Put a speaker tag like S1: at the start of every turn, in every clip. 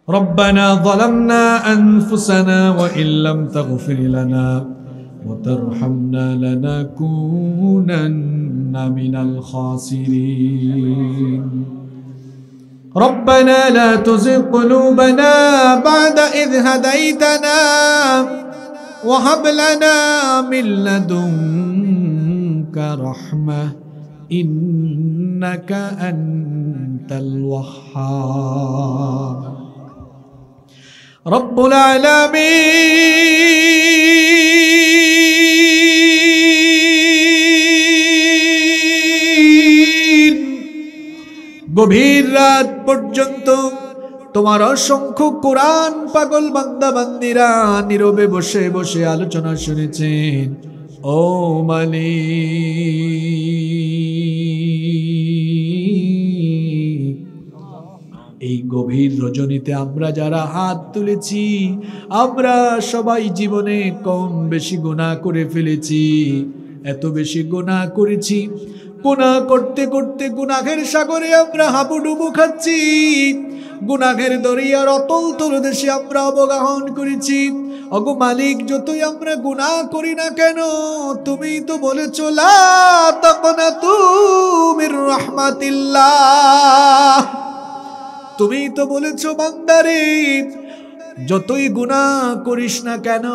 S1: ربنا ظلمنا أنفسنا وإن لم تغفر لنا وترحمنا لنكونن من الخاسرين ربنا لا تزغ قلوبنا بعد إذ هديتنا وهب لنا من لدنك رحمة إنك أنت الوهاب رب العالمين গভীর রাত পর্যন্ত তোমার অসংখ্য কোরআন পাগল বান্দা বান্দিরা নীরবে বসে বসে আলোচনা শুনেছেন ও মালিক এই গভীর রজনীতে আমরা যারা হাত তুলেছি আমরা সবাই জীবনে কম বেশি গুনাহ করে ফেলেছি এত বেশি গুনাহ করেছি গুনাহ করতে করতে গুনাহের সাগরে আমরা হাবুডুবু খাচ্ছি গুনাহের দরিয়ার অতল তলদেশে আমরা অবগাহন করেছি ওগো মালিক যতই আমরা গুনাহ করি না কেন তুমি তো বলেছো লা তাকনাতু মির রাহমাতিল্লাহ তুমি তো বলেছো বান্দারে যতই গুনাহ করিস না কেন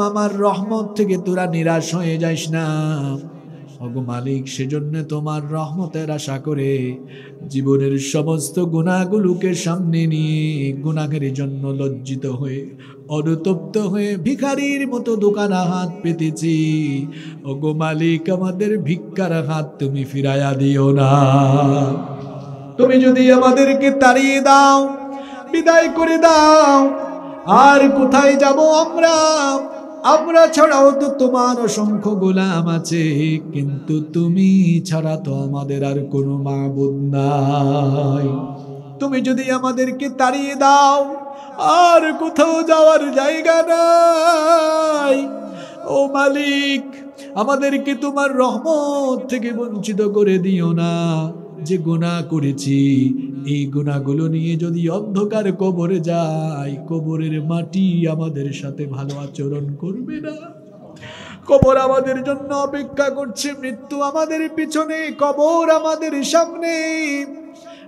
S1: আমার রহমত থেকে তোরা নিরাশ হয়ে যাস না ওগো মালিক সেজন্য তোমার রহমতের আশা করে জীবনের সমস্ত গুনাহগুলোকে সামনে নিয়ে গুনাহের জন্য লজ্জিত হয়ে অনুতপ্ত হয়ে ভিখারির মতো দোকানে হাত পেতেছি ওগো মালিক আমাদের ভিক্ষার হাত তুমি ফিরাইয়া দিও না তুমি যদি আমাদেরকে তাড়িয়ে দাও বিদায় করে দাও আর কোথায় যাব আমরা ছাড়াও তো তোমার অসংখ্য গোলাম আছে কিন্তু তুমি ছাড়া তো আমাদের আর কোনো মাবুদ নাই তুমি যদি আমাদেরকে তাড়িয়ে দাও আর কোথাও যাওয়ার জায়গা নাই ও মালিক আমাদেরকে তোমার রহমত থেকে বঞ্চিত করে দিও না যে গুনাহ করেছি এই গুনাহগুলো নিয়ে যদি অন্ধকার কবরে যাই কবরের মাটি আমাদের সাথে ভালো আচরণ করবে না কবর আমাদের জন্য অপেক্ষা করছে মৃত্যু আমাদের পিছনে কবর আমাদের সামনে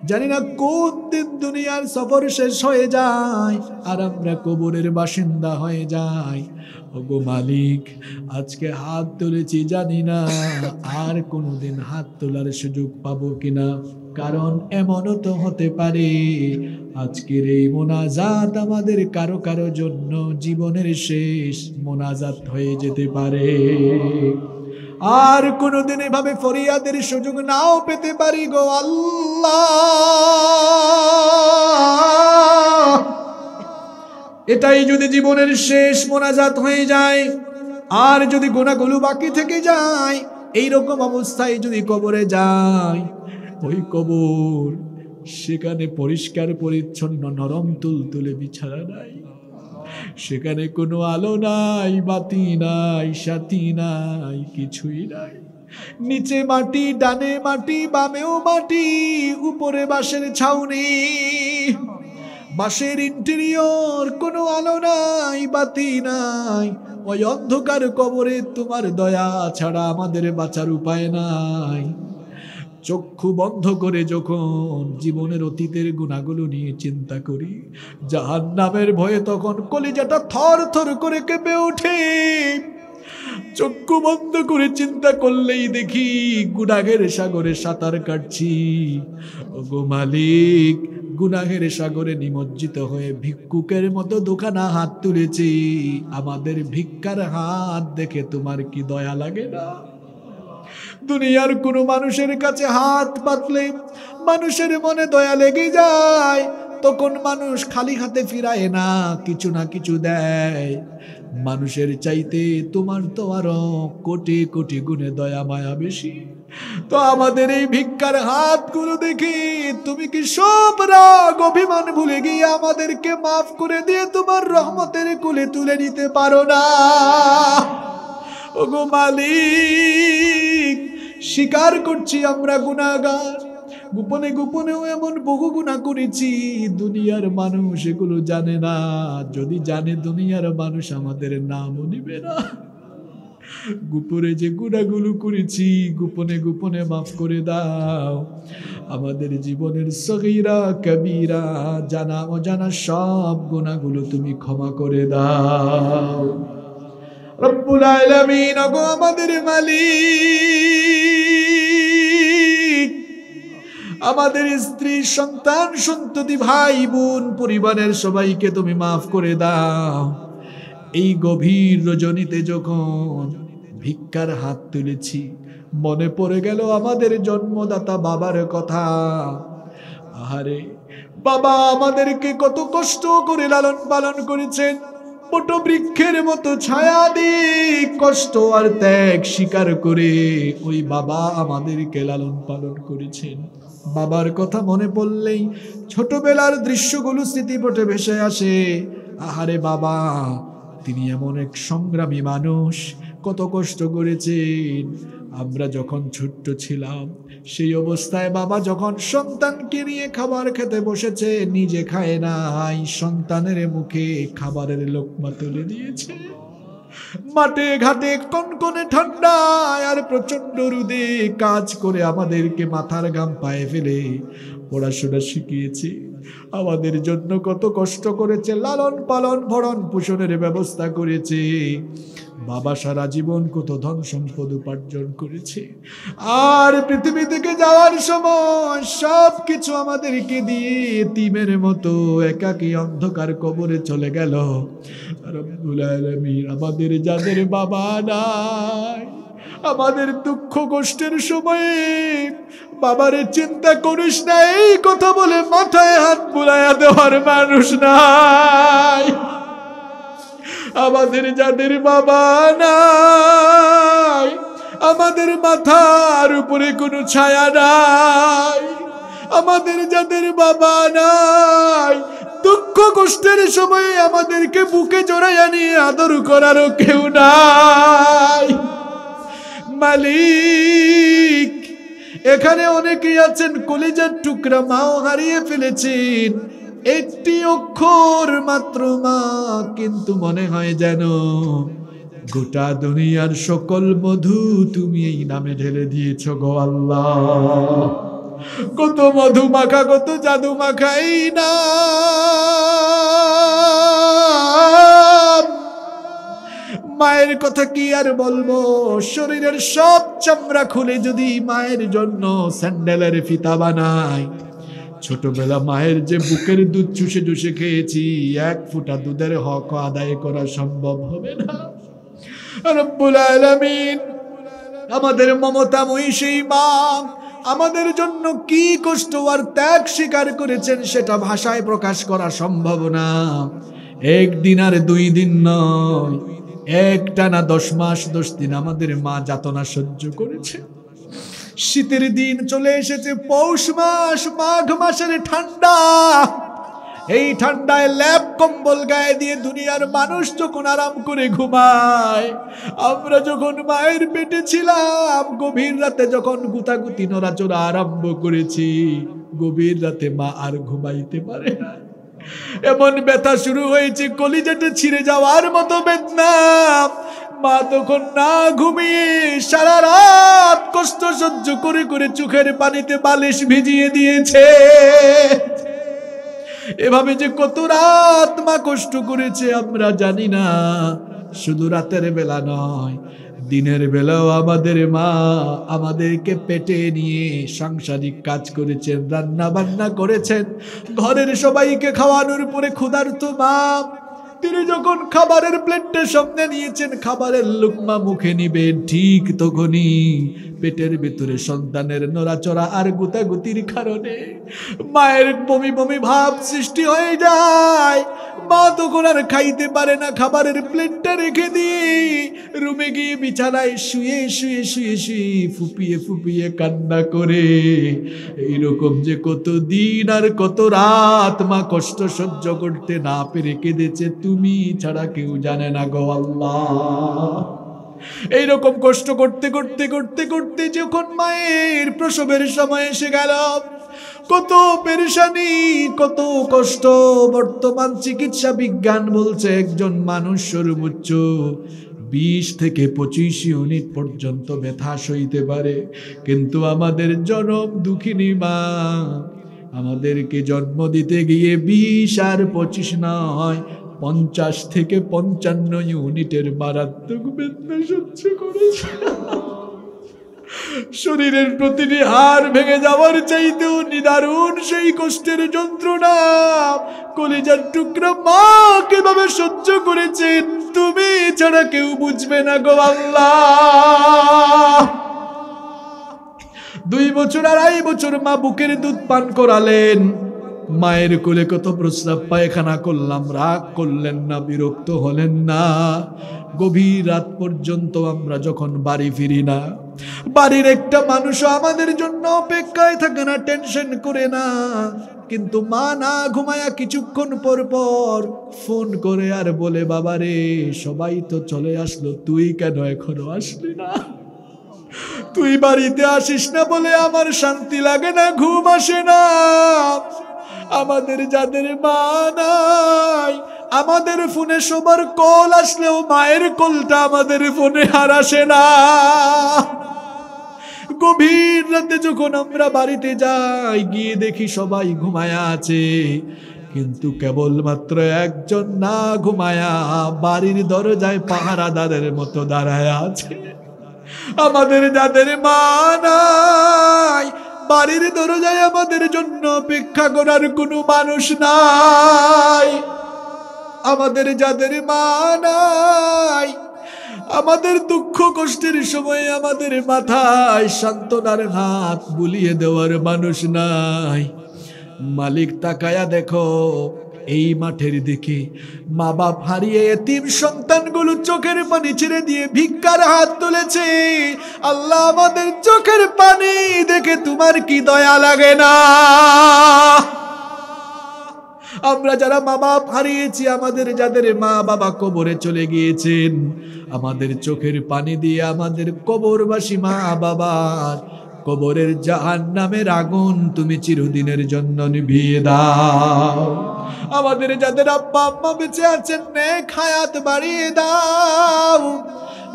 S1: জানি না কোন দিন দুনিয়ার সফর শেষ হয়ে যায় আর আমরা কবরের বাসিন্দা হয়ে যাই ওগো মালিক আজকে হাত তুলেছি জানি না আর কোনোদিন হাত তোলার সুযোগ পাবো কিনা কারণ এমনও তো হতে পারে আজকের এই মোনাজাত আমাদের কারো কারো জন্য জীবনের শেষ মোনাজাত হয়ে যেতে পারে আর কোনোদিন এভাবে ফরিয়াদের সুযোগ নাও পেতে পারি গো আল্লাহ এটাই যদি জীবনের শেষ মোনাজাত হয়ে যায় আর যদি গুনাহগুলো বাকি থেকে যায় এই রকম অবস্থায় যদি কবরে যায় ওই কবর সেখানে পরিষ্কার পরিচ্ছন্ন নরম তুলতুলে বিছানা নাই সেখানে কোনো আলো নাই বাতি নাই সাথী নাই কিছুই নাই নিচে মাটি ডানে মাটি বামেও মাটি উপরে বাঁশের ছাউনি বাঁশের ইন্টেরিয়র কোনো আলো নাই বাতি নাই ওই অন্ধকার কবরে তোমার দয়া ছাড়া আমাদের বাঁচার উপায় নাই চক্ষু বন্ধ করে যখন জীবনের অতীতের গুনাহগুলো নিয়ে চিন্তা করি জাহান্নামের ভয়ে তখন কলিজাটা থর থর করে কেঁপে ওঠে চক্ষু বন্ধ করে চিন্তা করলেই দেখি গুনাহের সাগরে সাঁতার কাটছি ওগো মালিক গুনাহের সাগরে নিমজ্জিত হয়ে ভিক্ষুকের মতো দোকানে হাত তুলেছি আমাদের ভিক্ষার হাত দেখে তোমার কি দয়া লাগে না দুনিয়ার কোনো মানুষের কাছে হাত পাতলে মানুষের মনে দয়া লেগে যায় তখন মানুষ খালি হাতে ফিরায় না কিছু দেয় মানুষের চাইতে তোমার তো আরো কোটি কোটি গুণে দয়া মায়া বেশি তো আমাদের এই ভিক্ষার হাতগুলো দেখি তুমি কি সব রাগ অভিমান ভুলে গিয়ে আমাদেরকে মাফ করে দিয়ে তোমার রহমতের কোলে তুলে নিতে পারো না ওগো মালিক স্বীকার করছি আমরা গুনাহগার গোপনে গোপনেও এমন বহু গুনাহ করেছি, দুনিয়ার মানুষ এগুলো জানে না। যদি জানে দুনিয়ার মানুষ আমাদের নামও নিবে না। গোপনে যে গুনাহগুলো করেছি গোপনে গোপনে মাফ করে দাও। আমাদের জীবনের সগীরা কবীরা জানা অজানা সব গুনাহগুলো তুমি ক্ষমা করে দাও। রব্বুল আলামিন গো আমাদের মালিক, আমাদের স্ত্রী সন্তান সন্ততি ভাই বোন পরিবারের সবাইকে তুমি মাফ করে দাও। এই গভীর রজনীতে যখন ভিক্ষার হাত তুলেছি মনে পড়ে গেল আমাদের জন্মদাতা বাবার কথা। আহারে বাবা আমাদেরকে কত কষ্ট করে লালন পালন করেছেন, বট বৃক্ষের মতো ছায়া দিয়ে কষ্ট আর ত্যাগ স্বীকার করে ওই বাবা আমাদেরকে লালন পালন করেছেন। বাবার কথা মনে পড়লেই ছোটবেলার দৃশ্যগুলো স্মৃতিপটে ভেসে আসে। আহারে বাবা, তিনি এমন এক সংগ্রামী মানুষ, কত কষ্ট করেছেন। আমরা যখন ছোট্ট ছিলাম সেই অবস্থায় বাবা যখন সন্তানকে নিয়ে খাবার খেতে বসেছে, নিজে খায় নাই, সন্তানের মুখে খাবারের লোকমা তুলে দিয়েছে। মাঠে ঘাটে কনকনে ঠান্ডায় আর প্রচন্ড রোদে কাজ করে আমাদেরকে মাথার ঘাম পায়ে ফেলে পড়াশোনা শিখিয়েছে। আমাদের জন্য কত কষ্ট করেছে, লালন পালন ভরণ পোষণের ব্যবস্থা করেছে। বাবা সারা জীবন কত ধন সম্পদ উপার্জন করেছে, আর পৃথিবী থেকে যাওয়ার সময় সব কিছু আমাদেরকে দিয়ে এতিমের মতো একাকী অন্ধকার কবরে চলে গেল। রব্বুল আলামিন আমাদের যাদের বাবা নাই, আমাদের দুঃখ কষ্টের সময়ে বাবারে চিন্তা করিস না এই কথা বলে মাথায় হাত বুলাইয়া দেওয়ার মানুষ নাই। আমাদের যাদের বাবা নাই, আমাদের মাথার উপরে কোনো ছায়া নাই, আমাদের যাদের বাবা নাই, দুঃখ কষ্টের সময়ে আমাদেরকে বুকে জড়াইয়া নিয়ে আদর করারও কেউ নাই। মালিক, এখানে অনেকেই আছেন কলিজার টুকরা মাও হারিয়ে ফেলেছেন, একটি অক্ষর মাত্র মা, কিন্তু মনে হয় যেন গোটা দুনিয়ার সকল মধু তুমি এই নামে ঢেলে দিয়েছ গো আল্লাহ। কত মধু মাখা, কত জাদু মাখা এই নাম। মায়ের কথা কি আর বলবো, শরীরের সব চামড়া খুলে যদি মায়ের জন্য স্যান্ডেলের ফিতা বানাই, ছোটবেলা মায়ের যে বুকের দুধ চুষে চুষে খেয়েছি, এক ফোঁটা দুধের হক আদায় করা সম্ভব হবে না। রব্বুল আলামিন আমাদের মমতাময়ী সেই মা আমাদের জন্য কি কষ্ট আর ত্যাগ স্বীকার করেছেন সেটা ভাষায় প্রকাশ করা সম্ভব না। একদিন আর 2 দিন নয়, একটানা 10 মাস 10 দিন আমাদের মা যাতনা সহ্য করেছে। শীতের দিন চলে এসেছে, পৌষ মাস, মাঘ মাসের ঠান্ডা। এই ঠান্ডায় ল্যাপ কম্বল গায়ে দিয়ে দুনিয়ার মানুষ যখন আরাম করে ঘুমায়, আমরা যখন মায়ের পেটে ছিলাম, গভীর রাতে যখন গুতাগুতি নড়াচড়া আরম্ভ করেছি, গভীর রাতে মা আর ঘুমাইতে পারে না। এমন ব্যথা শুরু হয়েছে, কলিজাটা ছিঁড়ে যাওয়ার মতো বেদনা। মা তখন না ঘুমিয়ে সারা রাত কষ্ট সহ্য করে করে চোখের পানিতে বালিশ ভিজিয়ে দিয়েছে। এভাবে যে কত রাত মা কষ্ট করেছে আমরা জানি না। শুধু রাতের বেলা নয়, দিনের বেলাও আমাদের মা আমাদেরকে পেটে নিয়ে সাংসারিক কাজ করেছেন, রান্না বান্না করেছেন, ঘরের সবাইকে খাওয়ানোর পরে ক্ষুধার্ত মা তিনি যখন খাবারের প্লেটটা সামনে নিয়েছেন, খাবারের লুকমা মুখে নিবেন, ঠিক তখনই পেটের ভিতরে সন্তানের নড়াচড়া আর গুতাগুতির কারণে মায়ের বমি বমি ভাব সৃষ্টি হয়ে যায়। মা তখন আর খাইতে পারে না, খাবারের প্লেটটা রেখে দিয়ে রুমে গিয়ে বিছানায় শুয়ে শুয়ে শুয়ে শুয়ে ফুপিয়ে ফুপিয়ে কান্না করে। এইরকম যে কত দিন আর কত রাত মা কষ্ট সহ্য করতে না পেরে কেঁদেছে, তুমি ছাড়া কেউ জানে না গো আল্লাহ। এইরকম কষ্ট করতে করতে করতে করতে যখন মায়ের প্রসবের সময় এসে গেল, কত পেরেশানি, কত কষ্ট। বর্তমান চিকিৎসা বিজ্ঞান বলছে একজন মানুষ সর্বোচ্চ 20 থেকে 25 ইউনিট পর্যন্ত ব্যথা সইতে পারে। কিন্তু আমাদের জনম দুঃখিনী মা আমাদেরকে জন্ম দিতে গিয়ে 20 আর 25 নয়, 50 থেকে 55 ইউনিটের মারাত্মক বেদনা সহ্য করেছে। শরীরের প্রতিটি হাড় ভেঙে যাওয়ার চাইতেও নিদারুণ সেই কষ্টের যন্ত্রণা কলিজার টুকরা মা কিভাবে সহ্য করেছেন তুমি ছাড়া কেউ বুঝবে না গো আল্লাহ। 2 বছর 2.5 বছর মা বুকের দুধ পান করালেন, মায়ের কোলে কত প্রস্রাব পায়খানা করলাম, রাগ করলেন না, বিরক্ত হলেন না। গভীর রাত পর্যন্ত আমরা যখন বাড়ি ফিরি না, বাড়ির একটা মানুষও আমাদের জন্য অপেক্ষায় থাকে না, টেনশন করে না। কিন্তু মা না ঘুমায়া কিছুক্ষণ পর পর ফোন করে আর বলে, বাবা রে সবাই তো চলে আসলো, তুই কেন এখনো আসলি না? তুই বাড়িতে আসিস না বলে আমার শান্তি লাগে না, ঘুম আসে না। আমাদের যাদের মা নাই, আমাদের ফোনে সবার কল আসলেও মায়ের কলটা আমাদের ফোনে আর আসে না। গভীর রাতে যখন আমরা বাড়িতে যাই, গিয়ে দেখি সবাই ঘুমায়া আছে, কিন্তু কেবলমাত্র একজন না ঘুমায়া বাড়ির দরজায় পাহারাদারের মতো দাঁড়ায় আছে। আমাদের যাদের মা নাই, বাড়ির দরজায় আমাদের জন্য অপেক্ষা করার কোনো মানুষ নাই। আমাদের যাদের মা নাই, আমাদের দুঃখ কষ্টের সময় আমাদের মাথায় সান্ত্বনার হাত বুলিয়ে দেওয়ার মানুষ নাই। মালিক তাকায়া দেখো এই মাঠের দিকে মা বাপ হারিয়ে এতিম সন্তানগুলো চোখের পানি ছেড়ে দিয়ে ভিক্ষার হাত তুলেছে। আল্লাহ আমাদের চোখের পানি দেখে তোমার কি দয়া লাগে না? আমরা যারা মা বাপ হারিয়েছি, আমাদের যাদের মা বাবা কবরে চলে গিয়েছেন, আমাদের চোখের পানি দিয়ে আমাদের কবরবাসী মা বাবার কবরের জাহান্নামের আগুন তুমি চিরদিনের জন্য নিভিয়ে দাও। আমাদের যাদের আব্বা আম্মা বেঁচে আছেন, নেক হায়াত বাড়িয়ে দাও।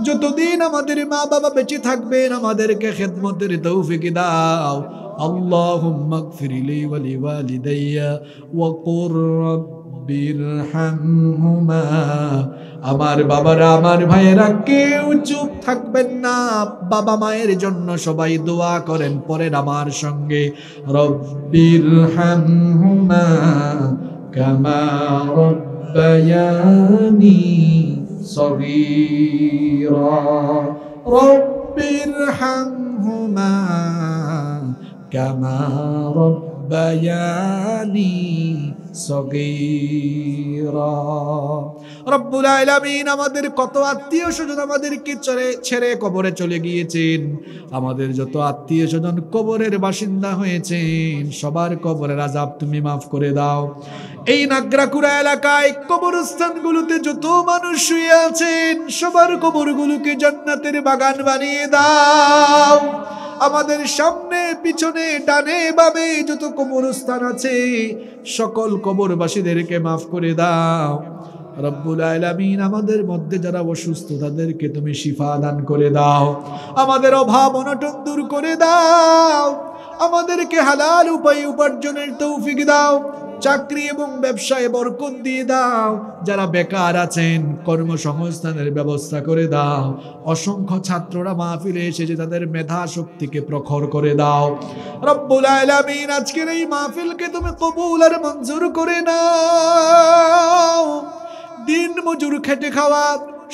S1: যতদিন আমাদের মা বাবা বেঁচে থাকবেন আমাদেরকে খেদমতের তৌফিক দাও। আল্লাহুম্মা গফির লি ওয়া লিওয়ালিদাইয়া ওয়া কুর রাব্বিরহামহুমা। আমার বাবারা, আমার ভাইয়েরা কেউ চুপ থাকবেন না। বাবা মায়ের জন্য সবাই দোয়া করেন, পরের আমার সঙ্গে, রব্বিরহামহুমা কামা রব্বায়ানি সগীরা। রব্বিরহামহুমা কামা রব্বায়ানি সগীরা। রব্বুল আলামিন আমাদের কত আত্মীয় স্বজন আমাদেরকে ছেড়ে কবরে চলে গিয়েছেন। আমাদের যত আত্মীয় স্বজন কবরের বাসিন্দা হয়েছেন, সবার কবরের আযাব তুমি মাফ করে দাও। এই নাগরাকুড়া এলাকায় কবরস্থানগুলোতে যত মানুষ শুয়ে আছেন, সবার কবরগুলোকে জান্নাতের বাগান বানিয়ে দাও। আমাদের সামনে পিছনে ডানে বামে যত কবরস্থান আছে, সকল কবরবাসীদেরকে মাফ করে দাও। রব্বুল আলামিন আমাদের মধ্যে যারা অসুস্থ তাদেরকে তুমি শিফা দান করে দাও। আমাদের অভাব অনটন দূর করে দাও। আমাদেরকে হালাল উপায়ে উপার্জনের তৌফিক দাও। চাকরি এবং ব্যবসায় বরকত দিয়ে দাও। যারা বেকার আছেন কর্মসংস্থানের ব্যবস্থা করে দাও। অসংখ্য ছাত্ররা মাহফিলে এসেছে, তাদের মেধা শক্তিকে প্রখর করে দাও। রব্বুল আলামিন আজকের এই মাহফিলকে তুমি কবুল আর মঞ্জুর করে নাও। দিন মজুর খেটে খাওয়া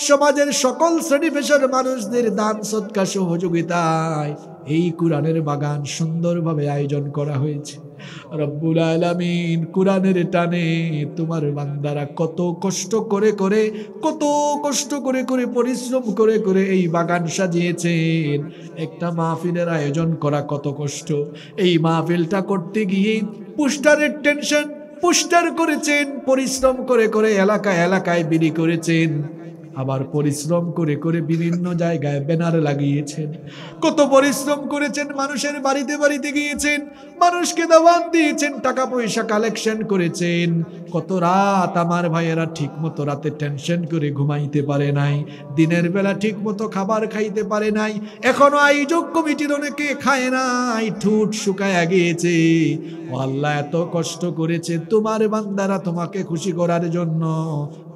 S1: সমাজের সকল শ্রেণী পেশার মানুষদের দান সদকা সহযোগিতায় এই কোরআনের বাগান সুন্দরভাবে আয়োজন করা হয়েছে। রব্বুল আলামিন কোরআনের টানে তোমার বান্দারা কত কষ্ট করে পরিশ্রম করে এই বাগান সাজিয়েছেন। একটা মাহফিলের আয়োজন করা কত কষ্ট। এই মাহফিলটা করতে গিয়ে পোস্টারের টেনশন, পোস্টার করেছেন, পরিশ্রম করে এলাকায় বিলি করেছেন। আবার পরিশ্রম করে করে বিভিন্ন জায়গায় ব্যানার লাগিয়েছেন, কত পরিশ্রম করেছেন, মানুষের বাড়িতে বাড়িতে গিয়েছেন, মানুষকে দাওয়াত দিয়েছেন, টাকা পয়সা কালেকশন করেছেন। কত রাত আমার ভাইয়েরা ঠিক মতো রাতে টেনশন করে ঘুমাইতে পারে নাই, দিনের বেলা ঠিক মতো খাবার খাইতে পারে নাই। এখনো আয়োজক কমিটির অনেকে খায় নাই, ঠুট শুকায় গিয়েছে। ও আল্লাহ, এত কষ্ট করেছে তোমার বান্দারা তোমাকে খুশি করার জন্য,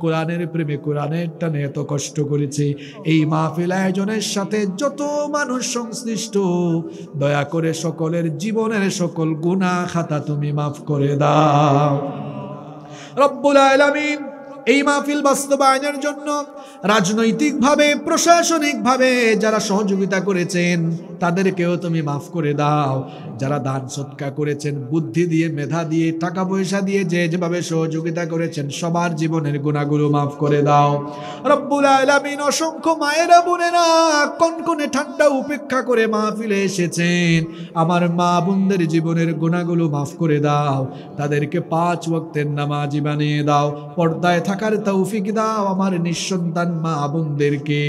S1: কোরআনের প্রেমে কোরআনের টানে এত কষ্ট করেছে। এই মাহফিল আয়োজনের সাথে যত মানুষ সংশ্লিষ্ট, দয়া করে সকলের জীবনের সকল গুনাহ খাতা তুমি মাফ করে দাও রব্বুল আলামিন। এই মাহফিল বাস্তবায়নের জন্য রাজনৈতিকভাবে, প্রশাসনিকভাভাবে যারা সহযোগিতা করেছেন তাদেরকেও তুমি মাফ করে দাও। যারা দান সৎকা করেছেন, বুদ্ধি দিয়ে, মেধা দিয়ে, টাকা পয়সা দিয়ে, যে যেভাবে সহযোগিতা করেছেন, সবার জীবনের গুনাহগুলো মাফ করে দাও রব্বুল আলামিন। অসংখ্য মায়েরা বোনেরা কনকনে ঠান্ডা উপেক্ষা করে মাহফিলে এসেছেন, আমার মা বোনদের জীবনের গুনাহগুলো মাফ করে দাও, তাদেরকে 5 ওয়াক্তের নামাজি বানিয়ে দাও, পর্দায় থাকার তৌফিক দাও। আমার নিঃসন্তান মা বোনদেরকে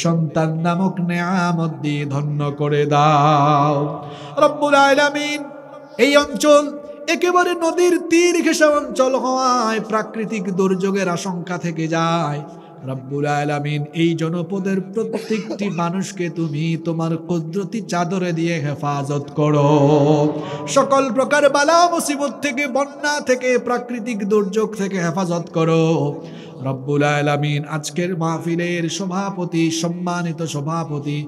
S1: সন্তান নামক নেয়ামত দিয়ে ধন্য করে দাও রব্বুল আলামিন। এই অঞ্চল একেবারে নদীর তীর ঘেঁষা অঞ্চল হওয়ায় প্রাকৃতিক দুর্যোগের আশঙ্কা থেকে যায় রব্বুল আলামিন। এই জনপদের প্রত্যেকটি মানুষকে তুমি তোমার কুদরতি চাদরে দিয়ে হেফাজত করো, সকল প্রকার বালা মুসিবত থেকে, বন্যা থেকে, প্রাকৃতিক দুর্যোগ থেকে হেফাজত করো রব্বুল আলামিন। আজকের মাহফিলের সভাপতি, সম্মানিত সভাপতি,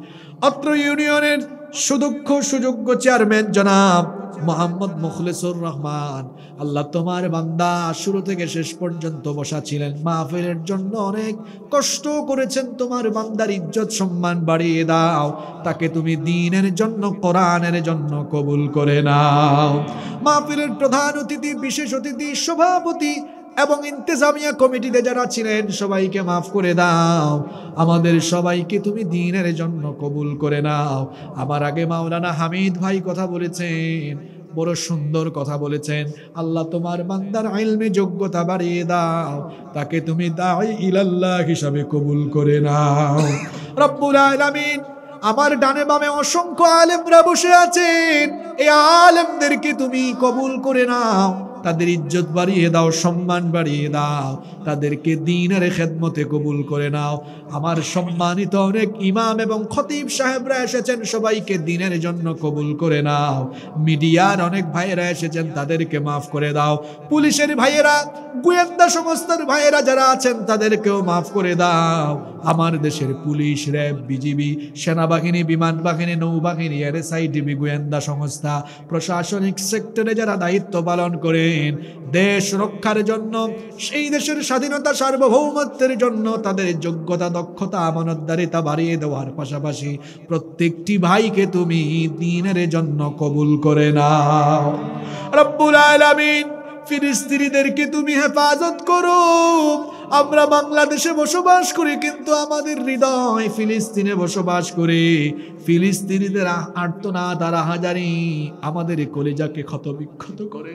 S1: অত্র ইউনিয়নের সুদক্ষ সুযোগ্য চেয়ারম্যান জনাব মোহাম্মদ মুখলেসুর রহমান, আল্লাহ তোমার বান্দা শুরু থেকে শেষ পর্যন্ত বসা ছিলেন, মাহফিলের জন্য অনেক কষ্ট করেছেন, তোমার বান্দার ইজ্জত সম্মান বাড়িয়ে দাও, তাকে তুমি দ্বীনের জন্য, কোরআনের জন্য কবুল করে নাও। মাহফিলের প্রধান অতিথি, বিশেষ অতিথি, সভাপতি এবং ইন্তেজামিয়া কমিটিতে যারা ছিলেন সবাইকে মাফ করে দাও, আমাদের সবাইকে তুমি দ্বীনের জন্য কবুল করে নাও। আমার আগে মাওলানা হামিদ ভাই কথা বলেছেন, বড় সুন্দর কথা বলেছেন। আল্লাহ তোমার বান্দার ইলমে যোগ্যতা বাড়িয়ে দাও, তাকে তুমি দাঈ ইলাল্লাহ হিসাবে কবুল করে নাও রব্বুল আলামিন। আমার ডানে বামে অসংখ্য আলেমরা বসে আছেন, এই আলেমদেরকে তুমি কবুল করে নাও, তাদের ইজ্জত বাড়িয়ে দাও, সম্মান বাড়িয়ে দাও, তাদেরকে দ্বীনের খেদমতে কবুল করে নাও। আমার সম্মানিত অনেক ইমাম এবং খতিব সাহেবরা এসেছেন, সবাইকে দ্বীনের জন্য কবুল করে নাও। মিডিয়ার অনেক ভাইয়েরা এসেছেন, তাদেরকে মাফ করে দাও। পুলিশের ভাইয়েরা, গোয়েন্দা সংস্থার ভাইয়েরা যারা আছেন তাদেরকেও মাফ করে দাও। আমার দেশের পুলিশ, র্যাব, বিজিবি, সেনাবাহিনী, বিমান বাহিনী, নৌবাহিনী, এসআইডিবি, গোয়েন্দা সংস্থা, প্রশাসনিক সেক্টরে যারা দায়িত্ব পালন করেন দেশ রক্ষার জন্য, সেই দেশের স্বাধীনতা সার্বভৌমত্বের জন্য, তাদের যোগ্যতা, দক্ষতা, আমানতদারিতা বাড়িয়ে দেওয়ার পাশাপাশি প্রত্যেকটি ভাইকে তুমি দ্বীনের জন্য কবুল করে নাও রব্বুল আলামিন। ফিলিস্তিনিদেরকে তুমি হেফাজত করো। আমরা বাংলাদেশে বসবাস করি, কিন্তু আমাদের হৃদয় ফিলিস্তিনে বসবাস করে। ফিলিস্তিনিদের আর্তনাদ আর আহাজারি আমাদের কলিজাকে ক্ষতবিক্ষত করে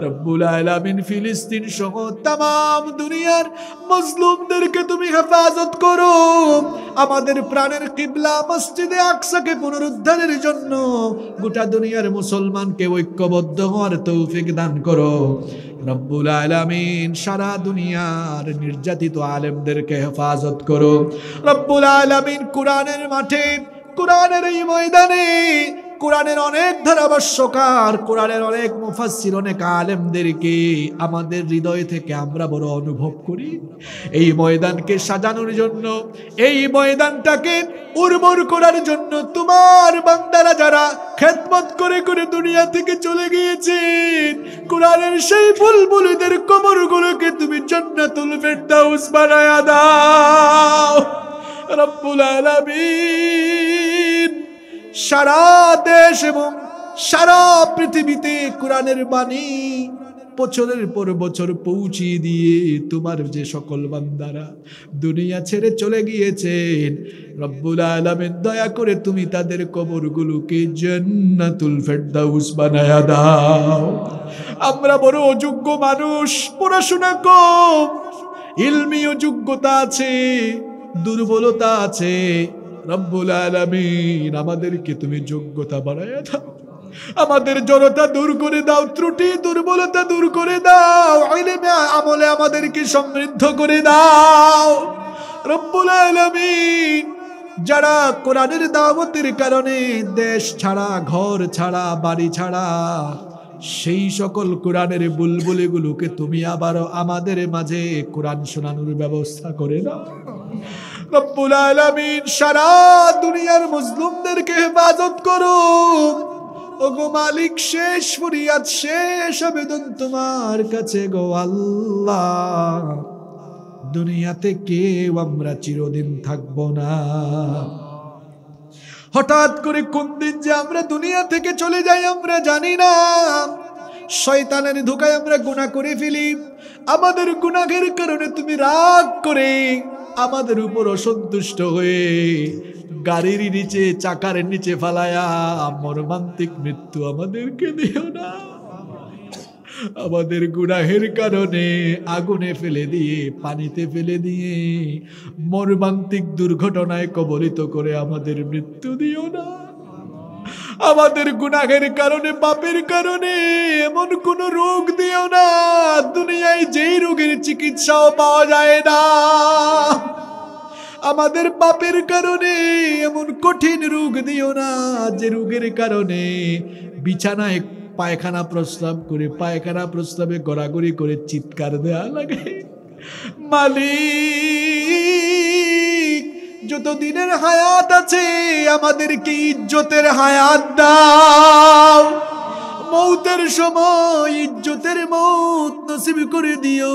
S1: রব্বুল আলামিন। ফিলিস্তিন সহ তাম দুনিয়ার মুসলিমদেরকে তুমি হেফাজত করো। আমাদের প্রাণের কিবলা মসজিদে আকসাকে পুনরুদ্ধারের জন্য গোটা দুনিয়ার মুসলমানকে ঐক্যবদ্ধ হওয়ার তৌফিক দান করো রব্বুল আলামিন। সারা দুনিয়ার নির্যাতিত আলেমদেরকে হেফাজত করো রব্বুল আলামিন। কোরআনের মাঠে, কোরআনের এই ময়দানে, কোরআনের অনেক ধারাভাষ্যকার, কোরআনের অনেক মুফাসসির, অনেক আলেমদেরকে আমাদের হৃদয় থেকে আমরা বড় অনুভব করি। এই ময়দানকে সাজানোর জন্য, এই ময়দানটাকে উর্বর করার জন্য তোমার বান্দারা যারা খেদমত করে করে দুনিয়া থেকে চলে গিয়েছেন, কোরআনের সেই বুলবুলদের কবরগুলোকে তুমি জান্নাতুল ফেরদাউস বানায়া দাও রব্বুল আলামিন। সারা দেশ এবং সারা পৃথিবীতে কোরআনের বাণী বছরের পর বছর পৌঁছিয়ে দিয়ে তোমার যে সকল বান্দারা দুনিয়া ছেড়ে চলে গিয়েছেন রব্বুল আলামিন, দয়া করে তুমি তাদের কবরগুলোকে জান্নাতুল ফেরদাউস বানায়া দাও। আমরা বড় অযোগ্য মানুষ, পড়াশোনা কম, ইলমীয় যোগ্যতা আছে, দুর্বলতা আছে। রব্বুল আলামিন আমাদেরকে তুমি যোগ্যতা বাড়ায়া দাও, আমাদের জড়তা দূর করে দাও, ত্রুটি দুর্বলতা দূর করে দাও, ইলমে আমলে আমাদেরকে সমৃদ্ধ করে দাও। রব্বুল আলামিন যারা কোরআনের দাওয়াতের কারণে দেশ ছাড়া, ঘর ছাড়া, বাড়ি ছাড়া, সেই সকল কোরআনের বুলবুলিগুলোকে তুমি আবারও আমাদের মাঝে কোরআন শোনানোর ব্যবস্থা করে দাও। রব্বুল আলামিন সারা দুনিয়ার মুসলিমদেরকে হেফাজত করো। ওগো মালিক, শেষ ফরিয়াদ, শেষ আবেদন তোমার কাছে গো আল্লাহ। দুনিয়াতে কেউ আমরা চিরদিন থাকবো না। হঠাৎ করে কোন দিন যে আমরা দুনিয়া থেকে চলে যাই আমরা জানি না। শয়তানের ধোঁকায় আমরা গুনাহ করে ফেলি, আমাদের গুনাহের কারণে তুমি রাগ করে আমাদের উপর অসন্তুষ্ট হয়ে গাড়ির নিচে, চাকার নিচে ফালায়া মর্মান্তিক মৃত্যু আমাদেরকে দিও না। আমাদের গুনাহের কারণে আগুনে ফেলে দিয়ে, পানিতে ফেলে দিয়ে, মর্মান্তিক দুর্ঘটনায় কবলিত করে আমাদের মৃত্যু দিও না। আমাদের গুনাহের কারণে, পাপের কারণে এমন কোন রোগ দিও না দুনিয়ায় যেই রোগের চিকিৎসাও পাওয়া যায় না। আমাদের পাপের কারণে এমন কঠিন রোগ দিও না যে রোগের কারণে বিছানায় পায়খানা প্রস্রাব করে, পায়খানা প্রস্রাবে গড়াগড়ি করে চিৎকার দেয়া লাগে। মালিক, যত দিনের হায়াত আছে আমাদেরকে ইজ্জতের হায়াত দাও। মৌতের সময় ইজ্জতের মৌত নসিব করে দিও।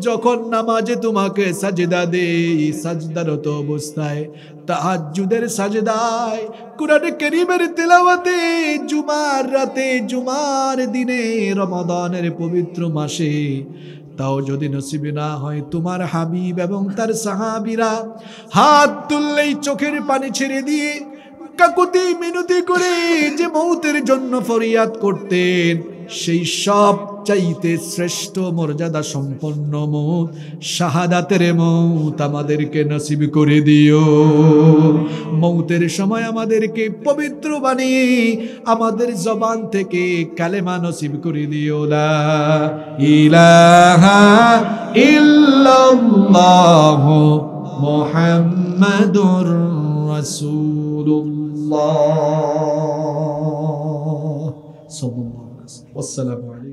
S1: যখন নামাজে তোমাকে সাজদা দেই, সাজদারত অবস্থায়, তাহাজ্জুদের সাজদায়, কুরআন কারীমের তেলাওয়াতে, জুমার রাতে, জুমার দিনে, রমাদানের পবিত্র মাসে, তাও যদি নসিব না হয়, তোমার হাবিব এবং তার সাহাবীরা হাত তুললেই চোখের পানি ছেড়ে দিয়ে কাকুতি মিনতি করে যে মৌতের জন্য ফরিয়াদ করতেন, সেই সব চাইতে শ্রেষ্ঠ মর্যাদা সম্পন্ন মৌত, শাহাদাতের মৌত আমাদেরকে নসিব করে দিও। মৌতের সময় আমাদেরকে পবিত্র বানিয়ে আমাদের জবান থেকে কালেমা নসিব করে দিও। লা ইলাহা ইল্লাল্লাহু মুহাম্মাদুর রাসূলুল্লাহ সাল্লাল্লাহু আলাইহি ওয়াসাল্লাম।